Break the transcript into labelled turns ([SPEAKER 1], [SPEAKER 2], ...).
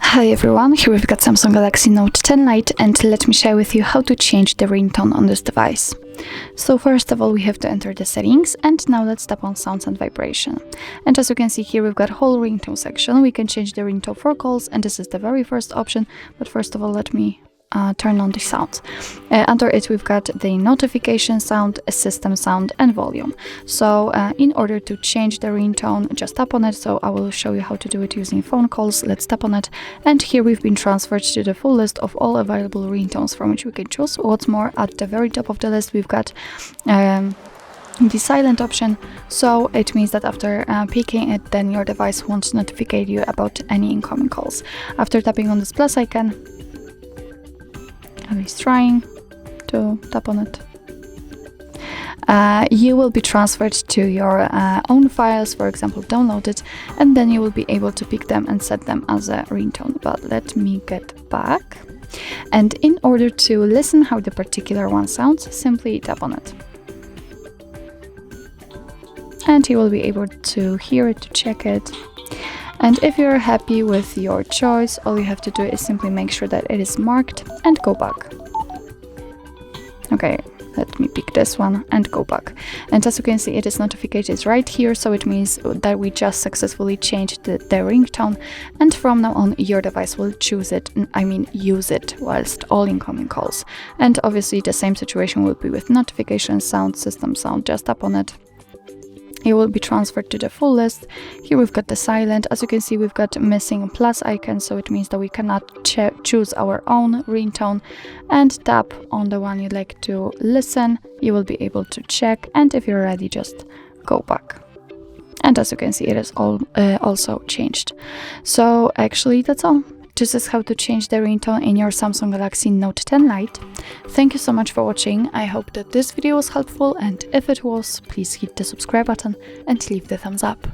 [SPEAKER 1] Hi everyone, here we've got Samsung Galaxy Note 10 Lite, and let me share with you how to change the ringtone on this device. So first of all, we have to enter the settings, and now let's tap on sounds and vibration. And as you can see here, we've got whole ringtone section. We can change the ringtone for calls, and this is the very first option. But first of all, let me turn on the sounds. Under it, we've got the notification sound, system sound, and volume. So in order to change the ringtone, just tap on it. So I will show you how to do it using phone calls. Let's tap on it. And here we've been transferred to the full list of all available ringtones from which we can choose. What's more, at the very top of the list, we've got the silent option, so it means that after picking it, then your device won't notify you about any incoming calls. After tapping on this plus icon, at least trying to tap on it, you will be transferred to your own files, for example downloaded, and then you will be able to pick them and set them as a ringtone. But let me get back, and in order to listen how the particular one sounds, simply tap on it. And you will be able to hear it, to check it. And if you're happy with your choice, all you have to do is simply make sure that it is marked and go back. Okay, let me pick this one and go back. And as you can see, it is notified right here, so it means that we just successfully changed the ringtone, and from now on your device will use it whilst all incoming calls. And obviously the same situation will be with notification sound, system sound. Just tap on it. It will be transferred to the full list. Here we've got the silent. As you can see, we've got missing plus icon, so it means that we cannot choose our own ringtone. And tap on the one you'd like to listen. You will be able to check, and if you're ready, just go back. And as you can see, it is all also changed. So actually that's all. This is how to change the ringtone in your Samsung Galaxy Note 10 Lite. Thank you so much for watching. I hope that this video was helpful, and if it was, please hit the subscribe button and leave the thumbs up.